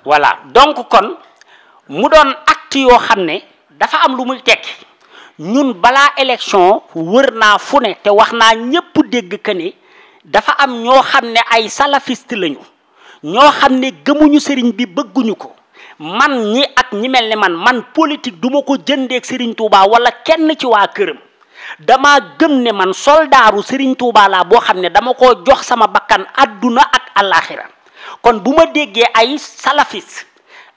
voilà donc kon mu doon acte yoo xam ne dafa am lu muy tekki ñun balaa élection wër naa fu ne te wax naa ñépp dégg que ne dafa am ñoo xam ne ay salafiste lañu ñoo xam ne gëmuñu sëriñ bi bëgguñu ko man ñi ak ñi mel ne man politique duma ko jëndeek sëriñ Touba wala kenn ci waa këram dama gëm ne man soldaaru sëriñ Touba laa boo xam ne dama ko jox sama bakkan àdduna ak àllaaxira kon bu ma déggee ay salafiste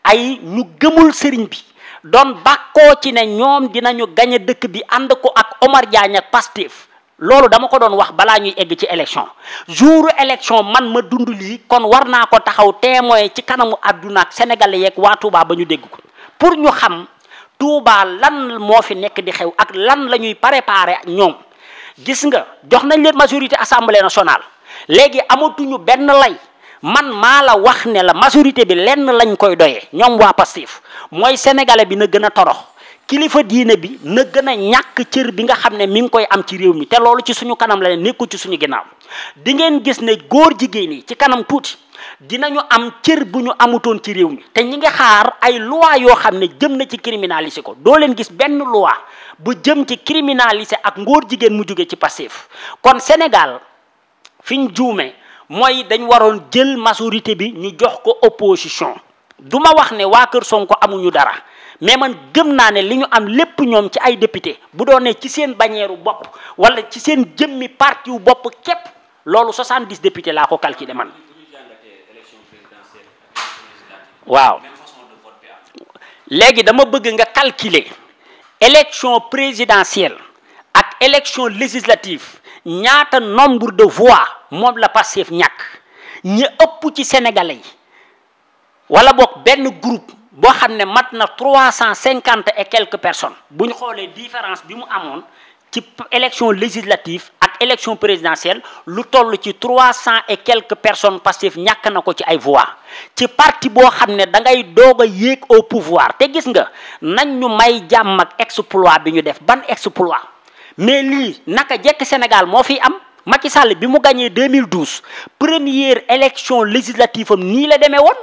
ay ñu gëmul sëriñ bi doon bàkkoo ci ne ñoom dinañu gañe dëkk bi ànd ko ak Omar Diagne ak Pastef loolu dama ko doon wax balaa ñuy egg ci élection jouru élection man ma dund lii kon war naa ko taxaw témoin ci kanamu àdduna ak sénégalais yeeg waa Touba ba ñu dégg ko pour ñu xam Touba lan moo fi nekk di xew ak lan la ñuy préparer ñoom gis nga jox nañ leen majorité assemblée nationale léegi amatuñu benn lay man maa la wax ne la majorité bi lenn lañ koy doyee ñoom waa Pastef mooy sénégalais bi na gën a torox kilifa diine bi na gën a ñàkk cër bi nga xam ne mi ngi koy am ci réew mi te loolu ci suñu kanam la ne nekkul ci suñu ginnaaw di ngeen gis ne góor jigéen yi ci kanam tuuti dinañu am cër bu ñu amutoon ci réew mi te ñi nga xaar ay loi yoo xam ne jëm na ci criminaliser ko doo leen gis benn loi bu jëm ci criminaliser ak ngóor jigéen mu jóge ci Pastef kon Sénégal fi ñu juume mooy dañ waroon jël majorité bi ñu jox ko opposition du ma wax ne waa Kër Sonko amuñu dara mais man gëm naa ne li ñu am lépp ñoom ci ay député bu doon ne ci seen bannière bopp wala ci seen jëmmi parti wu bopp képp loolu 70 députés laa ko calculé man. waaw léegi dama bëgg nga calculer élection présidentielle ak élection législative ñaata nombre de voix moom la Pastef ñàkk ñi ëpp ci sénégalais yi wala boog benn groupe boo xam ne mat na 350 et quelques personnes bu ñu xoolee différence bi mu amoon ci élection législative ak élection présidentielle lu toll ci 300 et quelques personnes Pastef ñàkk na ko ci ay voix ci parti boo xam ne da ngay doog a yéeg au pouvoir te gis nga nañ ñu may jàmm ak exploit bi ñu def ban exploit mais lii naka jekk Sénégal moo fi am Macky Sall bi mu gagné 2012 première élection législative am nii la demee woon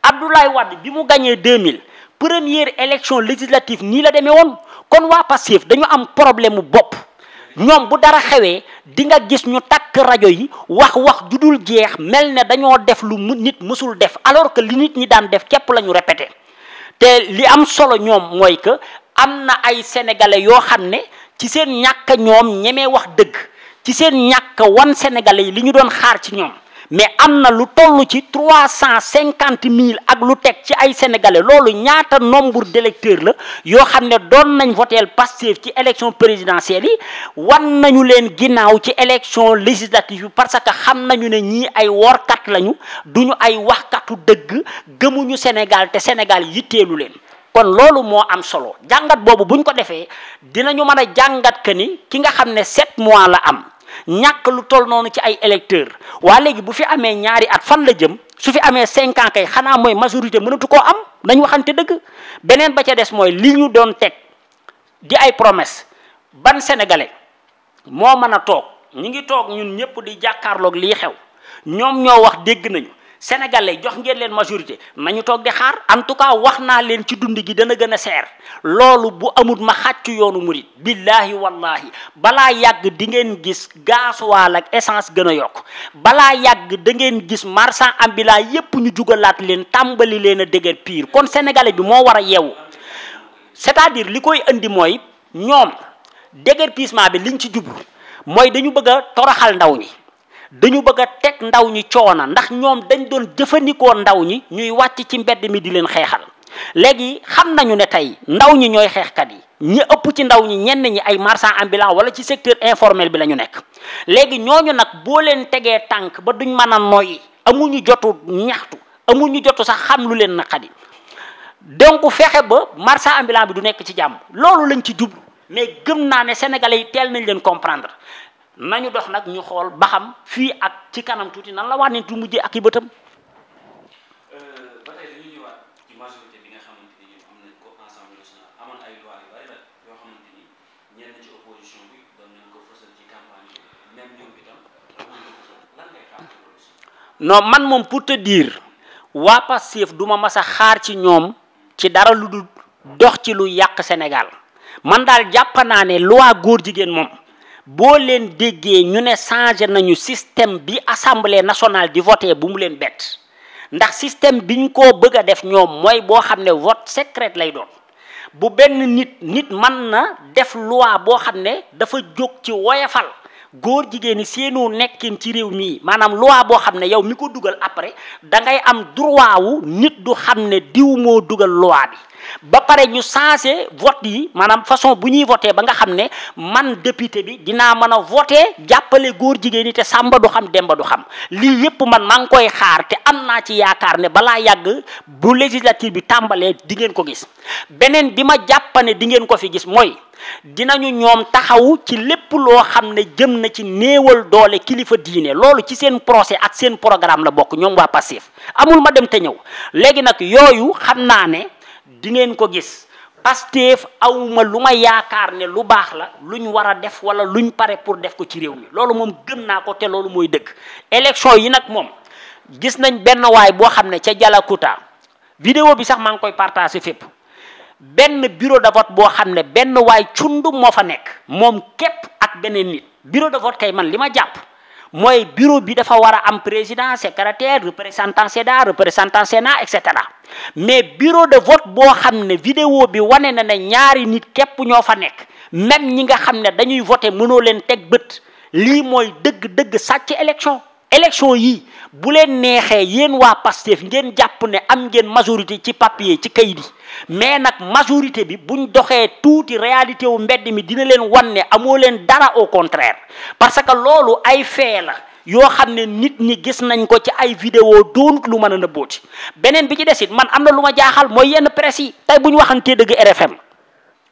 Abdoulaye Wade bi mu gagné 2000 première élection législative nii la demee woon kon waa Pastef dañu am problème mu bopp ñoom bu dara xewee di nga gis ñu takk rajo yi wax ju dul jeex mel ne dañoo def lu nit mësul def alors que li nit ñi daan def képp la ñu répété te li am solo ñoom mooy que am na ay sénégalais yoo xam ne ci seen ñàkk ñoom ñemee wax dëgg ci seen ñàkk wan sénégalais yi li ñu doon xaar ci ñoom mais am na lu toll ci 350 000 ak lu teg ci ay sénégalais loolu ñaata nombre d'électeurs la yoo xam ne doon nañ voteel Pastef ci élection présidentielle yi wan nañu leen ginnaaw ci élection législative yi parce que xam nañu ne ñii ay workat lañu duñu ay waxkatu dëgg gëmuñu Sénégal te Sénégal yitteelu leen kon loolu moo am solo jàngat boobu buñ ko defee dinañu mën a jàngat que ni ki nga xam ne 7 mois la am ñàkk lu toll noonu ci ay électeurs waa léegi bu fi amee ñaari at fan la jëm su fi amee 5 ans kay xanaa mooy majorité mënatu koo am nañ waxante dëgg beneen ba ca des mooy li ñu doon teg di ay promesse ban sénégalais moo mën a toog ñi ngi toog ñun ñëpp di jàkkaarloog lii xew ñoom ñoo wax dégg nañu sénégalais jox ngeen leen majorité nañu toog di xaar en tout cas wax naa leen ci dund gi dana gën a seer loolu bu amul ma xàccu yoonu murit billahi wallahi balaa yàgg di ngeen gis gasoil ak essence gën a yokk balaa yàgg da ngeen gis marchand ambulant yépp ñu jugalaat leen tàmbali leen a dëgër pire kon sénégalais bi moo war a yeewu c'est-à-dire li koy indi mooy ñoom déguerpissement bi liñ ci jublu mooy dañu bëgg a toroxal ndaw ñi dañu bëgg a teg ndaw ñi coona ndax ñoom dañ doon jëfandikoo ndaw ñi ñuy wàcc ci mbedd mi di leen xeexal léegi xam nañu ne tey ndaw ñi ñooy xeexkat yi ñi ëpp ci ndaw ñi ñenn ñi ay marchand ambulant wala ci secteur informel bi la ñu nekk léegi ñooñu nag boo leen tegee tànk ba duñ mën a noyyi amuñu jotu ñaxtu amuñu jotu sax xam lu leen naqadi donc fexe ba marchand ambulant bi du nekk ci jàmm loolu lañ ci jublu mais gëm naa ne sénégalais yi teel nañ leen comprendre nañu dox nag ñu xool ba xam fii ak ci kanam tuuti nan la wànnentu mujjee ak i bëtam. ba tey dañuy ñëwaat ci majorité bi nga xamante ni ñun am nañ ko Assemblée nationale amoon ay loi yu bari la yoo xamante ni ñenn ci opposition bi doon nañ ko fësal ci campagne bi même ñoom itam doon nañ ko fësal lan ngay xaar loolu aussi. non man moom pour te dire waa Pastef duma mas a xaar ci ñoom ci dara lu dul dox ci lu yàq Sénégal man daal jàpp naa ne loi góor jigéen moom boo leen déggee ñu ne changé nañu système bi assemblée nationale di voté bu mu leen bett ndax système biñ ko bëgg a def ñoom mooy boo xam ne vote secret lay doon bu benn nit mën na def loi boo xam ne dafa jóg ci woyafal góor jigéen ñi seenu nekkin ci réew mii maanaam loi boo xam ne yow mi ko dugal après da ngay am droit wu nit du xam ne diw moo dugal loi bi ba pare ñu changé vote yi maanaam façon bu ñuy voté ba nga xam ne man député bi dinaa mën a voté jàppale góor jigéen ñi te Samba du xam Demba du xam lii yépp man maa ngi koy xaar te am naa ci yaakaar ne balaa yàgg bu législative bi tàmbalee di ngeen ko gis beneen bi ma jàpp ne di ngeen ko fi gis mooy dinañu ñoom taxaw ci lépp loo xam ne jëm na ci néewal doole kilifa diine loolu ci seen procès ak seen programme la bokk ñoom waa Pastef amul ma dem te ñëw léegi nag yooyu xam naa ne di ngeen ko gis Pastef awma lu ma yaakaar ne lu baax la luñ war a def wala luñ pare pour def ko ci réew mi loolu moom gëm naa ko te loolu mooy dëgg élection yi nag moom gis nañ benn waay boo xam ne ca Jalakuta vidéo bi sax maa ngi koy partagé fépp benn bureau de vote boo xam ne benn waay cundum moo fa nekk moom képp ak beneen nit bureau de vote kay man li ma jàpp mooy bureau bi dafa war a am président secrétaire représentant SEDA représentant Sénat et cetera mais bureau de vote boo xam ne vidéo bi wane na ne ñaari nit képp ñoo fa nekk même ñi nga xam ne dañuy voté mënoo leen teg bët lii mooy dëgg-dëgg sàcc élection yi bu leen neexee yéen waa Pastef ngeen jàpp ne am ngeen majorité ci papier ci kayit yi mais nag majorité bi buñ doxee tuuti réalité wu mbedd mi dina leen wan ne amoo leen dara au contraire parce que loolu ay fee la yoo xam ne nit ñi gis nañ ko ci ay vidéo doonut lu mën a nëbbooti beneen bi ci des it man am na lu ma jaaxal mooy yenn presse yi tey bu ñu waxantee dëgg RFM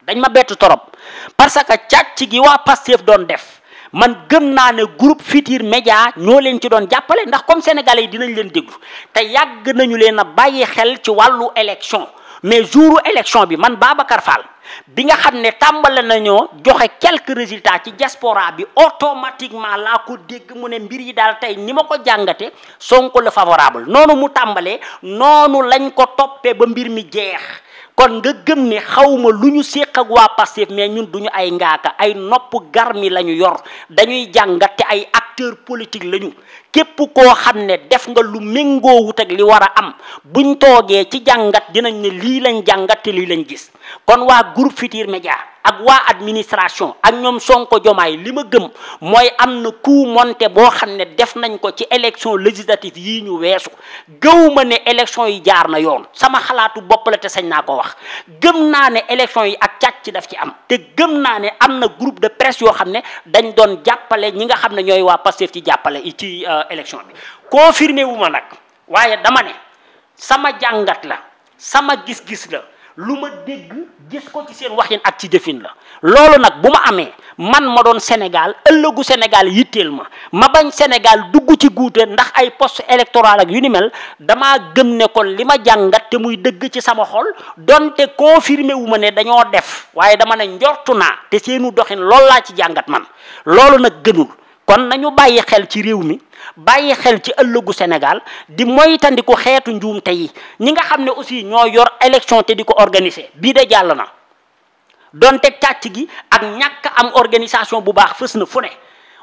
dañ ma bett torop parce que càcc gi waa Pastef doon def man gëm naa ne groupe Futurs Médias ñoo leen ci doon jàppale ndax comme sénégalais yi dinañ leen déglu te yàgg nañu leen a bàyyi xel ci wàllu élection mais jouru élection bi man Babacar Fall bi nga xam ne tàmbale nañoo joxe quelques résultats ci diaspora bi automatiquement laa ko dégg mu ne mbir yi daal tey ni ma ko jàngate Sonko la favorable noonu mu tàmbalee noonu lañ ko toppee ba mbir mi jeex kon nga gëm ne xawma lu ñu séq ak waa Pastef mais ñun duñu ay ngaaka ay nopp garmi la ñu yor dañuy jàngat te ay acteurs politiques lañu képp koo xam ne def nga lu méngoo wut ak li war a am buñ toogee ci jàngat dinañ ne lii lañ jàngat te lii lañ gis kon waa groupe Futurs Médias ak waa administration ak ñoom Sonko Jomaay li ma gëm mooy am na coup monté boo xam ne def nañ ko ci élection législative yii ñu weesu gëwuma ne élection yi jaar na yoon sama xalaatu bopp la te sañ naa ko wax gëm naa ne élection yi ak càcc daf ci am te gëm naa ne am na groupe de presse yoo xam ne dañ doon jàppale ñi nga xam ne ñooy waa Pastef ci jàppale ci élection bi confirmé wu ma nag waaye dama ne sama jàngat la sama gis-gis la lu ma dégg gis ko ci seen waxin ak ci jëfin la loolu nag bu ma amee man ma doon Sénégal ëllëgu Sénégal yitteel ma bañ Sénégal dugg ci guute ndax ay poste électoral ak yu ni mel damaa gëm ne kon li ma jàngat te muy dëgg ci sama xol donte confirmé wu ma ne dañoo def waaye dama ne njortu naa te seenu doxin loolu laa ci jàngat man loolu nag gënul kon nañu bàyyi xel ci réew mi bàyyi xel ci ëllëgu Sénégal di moytandiku xeetu njuumte yi ñi nga xam ne aussi ñoo yor élection te di ko organiser bii de jàll na donte càcc gi ak ñàkk am organisation bu baax fës na fu ne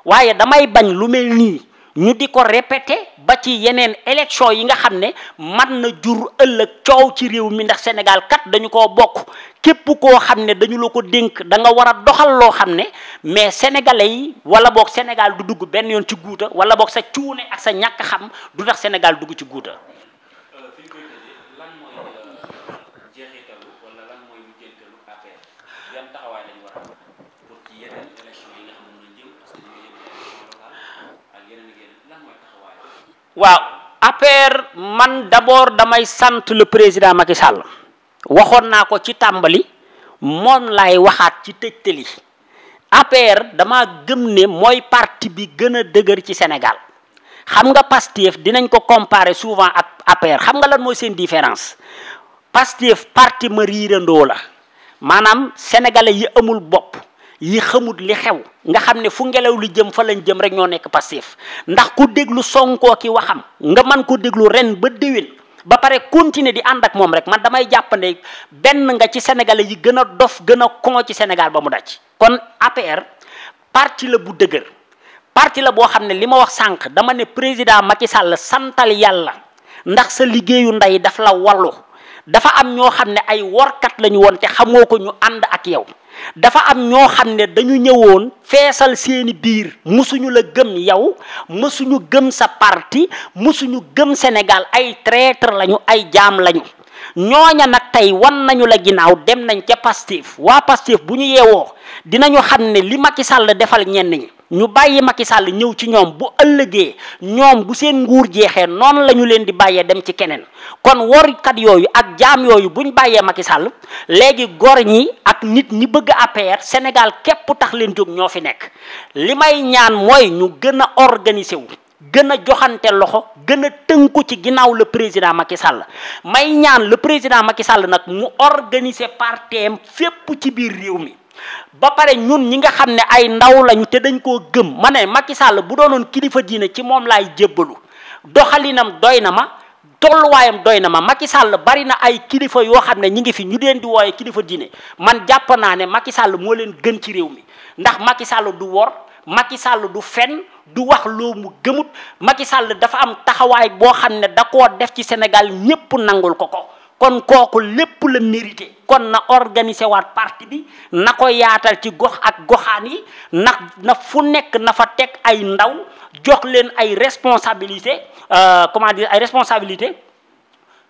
waaye damay bañ lu mel nii ñu di ko répété ba ci yeneen élection yi nga xam ne man na jur ëllëg coow ci réew mi ndax Sénégal kat dañu koo bokk képp koo xam ne dañu la ko dénk da nga war a doxal loo xam ne mais sénégalais yi wala boog Sénégal du dugg benn yoon ci guuta wala boog sa cuune ak sa ñàkk xam du tax Sénégal dugg ci guuta. waaw APR man d'abord damay sant le président Macky Sall waxoon naa ko ci tàmbali moom laay waxaat ci tëjtali APR dama gëm ne mooy parti bi gën a dëgër ci Sénégal xam nga Pastef dinañ ko comparer souvent ak APR xam nga lan mooy seen différence Pastef parti ma riirandoo la maanaam sénégalais yi amul bopp yi xamut li xew nga xam ne fu ngelaw li jëm fa lañ jëm rek ñoo nekk Pastef ndax ku déglu Sonko ki waxam nga man ko déglu ren ba déwén ba pare continuer di ànd ak moom rek man damay jàppande benn nga ci sénégalais yi gën a dof gën a kon ci Sénégal ba mu daj. kon APR parti la bu dëgër parti la boo xam ne li ma wax sànq dama ne président Macky Sall santal yàlla ndax sa liggéeyu ndey daf la wallu dafa am ñoo xam ne ay workat lañu woon te xamoo ko ñu ànd ak yow. dafa am ñoo xam ne dañu ñëwoon feesal seeni biir musuñu la gëm yow musuñu gëm sa parti musuñu gëm Sénégal ay traître lañu ay jaam lañu ñooña nag tey wan nañu la ginnaaw dem nañ ca Pastef waa Pastef bu ñu yeewoo dinañu xam ne li Macky Sall defal ñenn ñi ñu bàyyi Macky Sall ñëw ci ñoom bu ëllëgee ñoom bu seen nguur jeexee noonu la ñu leen di bàyyee dem ci keneen kon workat yooyu ak jaam yooyu buñ bàyyee Macky Sall léegi gor ñi ak nit ñi bëgg APR Sénégal képp tax leen jóg ñoo fi nekk li may ñaan mooy ñu gën a organiser wu gën a joxante loxo gën a tënku ci ginnaaw le président Macky Sall may ñaan le président Macky Sall nag mu organiser parteem fépp ci biir réew mi ba pare ñun ñi nga xam ne ay ndaw lañu te dañ koo gëm ma ne Macky Sall bu doonoon kilifa diine ci moom laay jébbalu doxalinam doy na ma tolluwaayam doy na ma Macky Sall bari na ay kilifa yoo xam ne ñi ngi fi ñu leen di wooye kilifa diine man jàpp naa ne Macky Sall moo leen gën ci réew mi ndax Macky Sall du wor Macky Sall du fen du wax loo mu gëmut Macky Sall dafa am taxawaay boo xam ne da koo def ci Sénégal ñépp nangul ko kon kooku lépp la mérité kon na organiser waat parti bi na ko yaatal ci gox ak goxaan yi na fu nekk na fa teg ay ndaw jox leen ay responsabilité ay responsabilité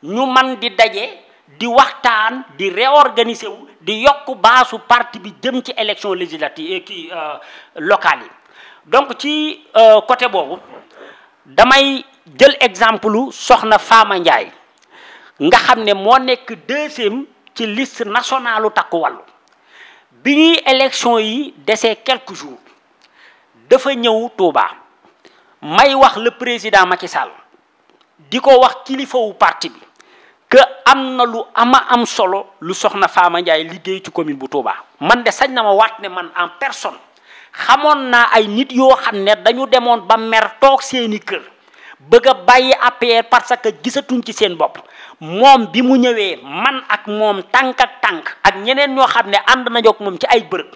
ñu man di daje di waxtaan di réorganiser wu di yokk baasu parti bi jëm ci élection législative locale yi donc ci côté boobu damay jël exemple soxna Fama Ndiaye nga xam ne moo nekk deuxième ci liste nationale takku wàllu bi ñuy élection yi desee quelques jours dafa ñëw Touba may wax le président Macky Sall di ko wax kilifawu parti bi que am na lu am solo lu soxna Fama Ndiaye liggéey ci commune bu Touba man de sañ na ma waat ne man en personne xamoon naa ay nit yoo xam ne dañu demoon ba mer toog seeni kër bëgg a bàyyi APR parce que gisatuñ ci seen bopp moom bi mu ñëwee man ak moom tànk ak tànk ak ñeneen ñoo xam ne ànd nañu ak moom ci ay bërëb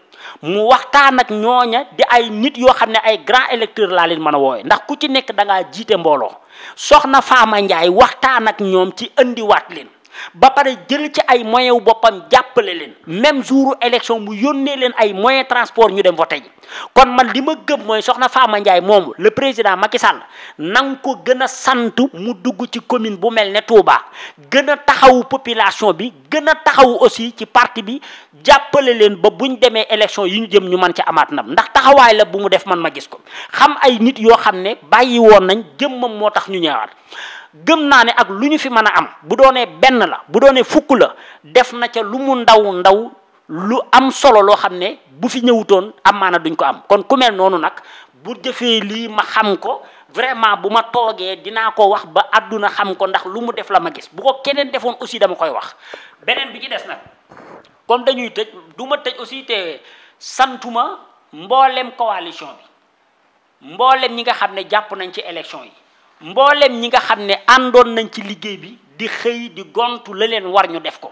mu waxtaan ak ñooña di ay nit yoo xam ne ay grand électeur laa leen mën a wooye ndax ku ci nekk da ngaa jiite mbooloo soxna Fama Ndiaye waxtaan ak ñoom ci indiwaat leen ba pare jël ci ay moyens wu boppam jàppale leen même jouru élection mu yónnee leen ay moyens transport ñu dem voté ji kon man li ma gëm mooy soxna Fama Ndiaye moomu le président Macky Sall nang ko gën a sant mu dugg ci commune bu mel ne Touba gën a taxawu population bi gën a taxawu aussi ci parti bi jàppale leen ba buñ demee élection yi ñu jëm ñu mën ci amaat ndam ndax taxawaay la bu mu def man ma gis ko xam ay nit yoo xam ne bàyyi woon nañ jëmmam moo tax ñu ñëwaat gëm naa ne ak lu ñu fi mën a am bu doonee benn la bu doonee fukk la def na ca lu mu ndaw lu am solo loo xam ne bu fi ñëwutoon amaana duñ ko am kon ku mel noonu nag bu defee lii ma xam ko vraiment bu ma toogee dinaa ko wax ba àdduna xam ko ndax lu mu def la ma gis bu ko keneen defoon aussi dama koy wax beneen bi ci des nag comme dañuy tëj du ma tëj aussi te santuma mboolem coalition bi mboolem ñi nga xam ne jàpp nañ ci élection yi mboolem ñi nga xam ne àndoon nañ ci liggéey bi di xëy di gontu la leen war ñu def ko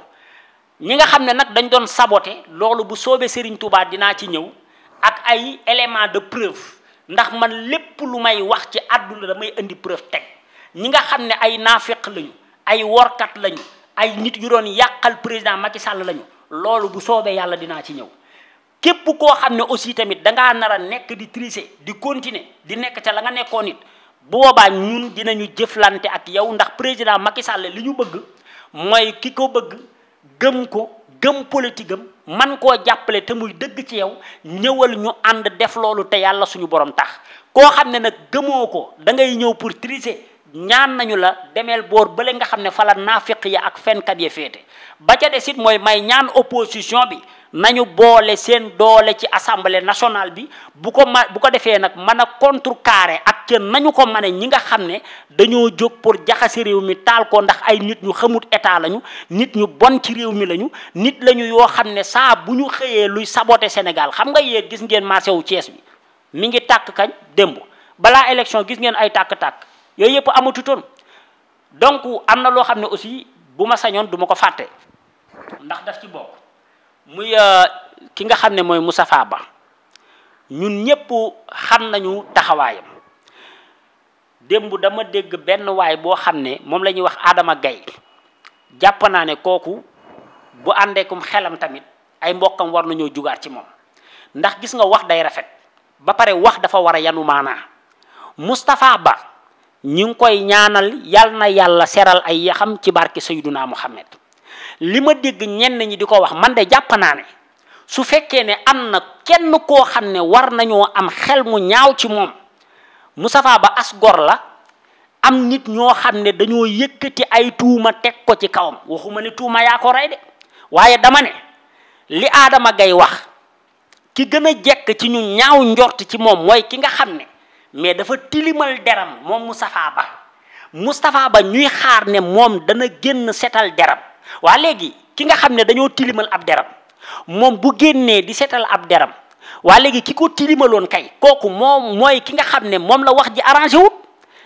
ñi nga xam ne nag dañ doon saboté loolu bu soobee Serigne Touba dinaa ci ñëw ak ay éléments de preuve ndax man lépp lu may wax ci àdduna damay indi preuve teg ñi nga xam ne ay naafeq lañu ay workat lañu ay nit yu doon yàqal président Macky Sall lañu loolu bu soobee yàlla dinaa ci ñëw képp koo xam ne aussi tamit dangaa nar a nekk di tricher di continuer di nekk ca la nga nekkoon nit bu boobaa ñun dinañu jëflante ak yow ndax président Macky Sall li ñu bëgg mooy ki ko bëgg gëm ko gëm politique am man koo jàppale te muy dëgg ci yow ñëwal ñu ànd def loolu te yàlla suñu borom tax koo xam ne nag gëmoo ko da ngay ñëw pour tricher ñaan nañu la demeel boor bële nga xam ne fa la naafiq ya ak fenkat ya féete ba ca des it mooy may ñaan opposition bi nañu boole seen doole ci assemblée nationale bi bu ko defee nag mën a contrecarrer ak ca nañu ko mane ñi nga xam ne dañoo jóg pour jaxase réew mi taal ko ndax ay nit ñu xamut état lañu nit ñu bon ci réew mi lañu nit lañu yoo xam ne saa bu ñu xëyee luy saboter Sénégal xam nga yéen gis ngeen marché wu Thiès bi mi ngi tàkk kañ démb balaa élection gis ngeen ay tàkk-tàkk yooyu yëpp amatutoon donc am na loo xam ne aussi bu ma sañoon du ma ko fàtte ndax daf ci bokk muy ki nga xam ne mooy Moustapha Ba ñun ñëpp xam nañu taxawaayam. démb dama dégg benn waay boo xam ne moom la ñuy wax Adama Gaye jàpp naa ne kooku bu àndeekum xelam tamit ay mbokkam war nañoo jugaat ci moom ndax gis nga wax day rafet ba pare wax dafa war a yanu maanaa Moustapha Ba ñu ngi koy ñaanal yal na yàlla seral ay yaxam ci barke Seyduna Muhammad li ma dégg ñenn ñi di ko wax man de jàpp naa ne su fekkee ne am na kenn koo xam ne war nañoo am xel mu ñaaw ci moom Moustapha Ba as gor la am nit ñoo xam ne dañoo yëkkati ay tuuma teg ko ci kawam waxuma ne tuuma yaa ko rey de waaye dama ne li Adama Gaye wax ki gën a jekk ci ñu ñaaw njort ci moom mooy ki nga xam ne mais dafa tilimal deram moom Moustapha Ba ñuy xaar ne moom dana génn setal deram waa léegi ki nga xam ne dañoo tilimal ab deram moom bu génnee di setal ab deram waa léegi ki ko tilimaloon kay kooku moom mooy ki nga xam ne moom la wax ji arrangé wut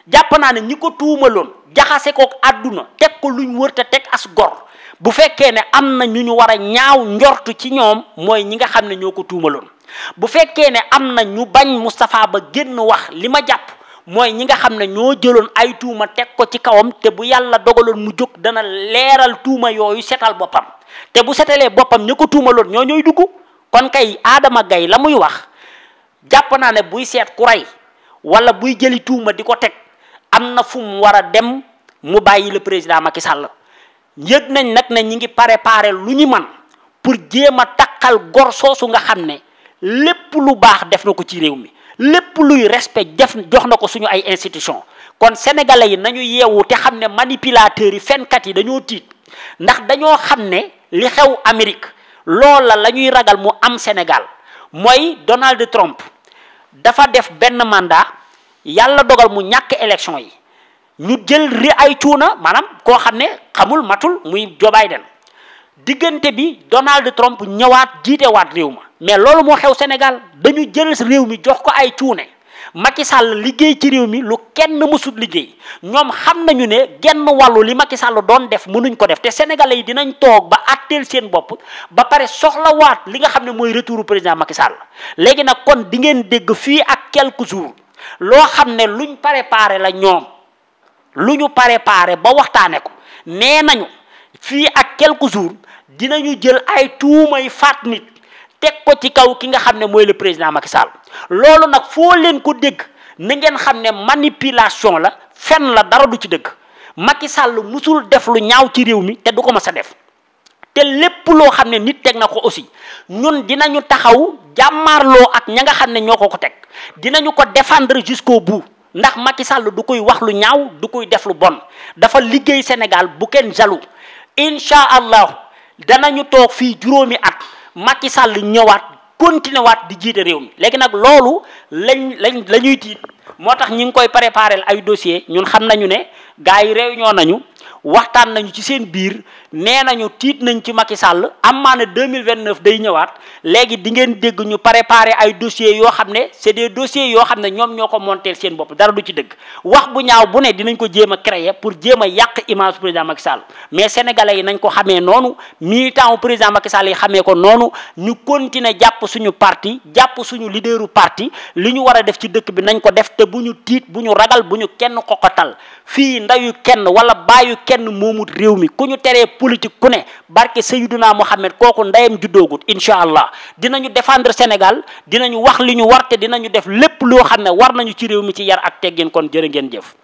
jàpp naa ne ñi ko tuumaloon jaxase kook àdduna teg ko luñ wërta teg as gor bu fekkee ne am na ñu war a ñaaw njortu ci ñoom mooy ñi nga xam ne ñoo ko tuumaloon bu fekkee ne am na ñu bañ Moustapha Ba génn wax li ma jàpp mooy ñi nga xam ne ñoo jëloon ay tuuma teg ko ci kawam te bu yàlla dogaloon mu jóg dana leeral tuuma yooyu setal boppam te bu setalee boppam ñi ko tuumaloon ñoo ñooy dugg kon kay Adama Gaye la muy wax jàpp naa ne buy seet ku rey wala buy jëli tuuma di ko teg am na fu mu war a dem mu bàyyi le président Macky Sall yëg nañ nag ne ñi ngi préparé lu ñu man pour jéem a takkal gor soosu nga xam ne lépp lu baax def na ko ci réew mi lépp luy respect def jox na ko suñu ay institution kon sénégalais yi nañu yeewu te xam ne manipulateurs yi fenkat yi dañoo tiit ndax dañoo xam ne li xew Amérique loola la ñuy ragal mu am Sénégal mooy Donald Trump dafa def benn mandat yàlla dogal mu ñàkk élection yi ñu jël ay cuuna maanaam koo xam ne xamul matul muy Joe Biden diggante bi Donald Trump ñëwaat jiitewaat réew ma mais loolu moo xew Sénégal dañu jël réew mi jox ko ay cuune Macky Sall liggéey ci réew mi lu kenn mësut liggéey ñoom xam nañu ne genn wàllu li Macky Sall doon def mënuñ ko def te sénégalais yi dinañ toog ba atteel seen bopp ba pare soxlawaat li nga xam ne mooy retouru président Macky Sall léegi nag kon di ngeen dégg fii ak quelques jours loo xam ne luñ préparé la ñoom lu ñu préparé ba waxtaane ko nee nañu fii ak quelques jours dinañu jël ay tuumay faat nit teg ko ci kaw ki nga xam ne mooy le président Macky Sall loolu nag foo leen ko dégg na ngeen xam ne manipulation la fen la dara du ci dëgg Macky Sall musul def lu ñaaw ci réew mi te du ko mas a def te lépp loo xam ne nit teg na ko aussi ñun dinañu taxaw jàmmaarloo ak ña nga xam ne ñoo ko teg dinañu ko défendre jusqu'au bout ndax Macky Sall du koy wax lu ñaaw du koy def lu bon dafa liggéey Sénégal bu kenn jaloux incha allah danañu toog fii juróomi at Macky Sall ñëwaat continuer waat di jiite réew mi léegi nag loolu la ñuy tiit moo tax ñi ngi koy préparer ay dossier ñun xam nañu ne gars yi réunion nañu waxtaan nañu ci seen biir nee nañu tiit nañ ci Macky Sall amaana 2029 day ñëwaat léegi di ngeen dégg ñu préparer ay dossiers yoo xam ne c'est des dossiers yoo xam ne ñoom ñoo ko monter seen bopp dara du ci dëgg wax bu ñaaw bu ne dinañ ko jéem a créer pour jéem a yàq image président Macky Sall mais sénégalais yi nañ ko xamee noonu militant président Macky Sall yi xamee ko noonu ñu continuer jàpp suñu parti jàpp suñu leaderu parti li ñu war a def ci dëkk bi nañ ko def te bu ñu tiit bu ñu ragal bu ñu kenn xoqatal fii ndayu kenn wala baayu kenn moomut réew mi ku ñu teree politique ku ne barke Seydina Mohamed kooku ndeyam juddoogut incha allah dinañu défendre Sénégal dinañu wax li ñu war te dinañu def lépp loo xam ne war nañu ci réew mi ci yar ak teggin kon jërë ngeen jëf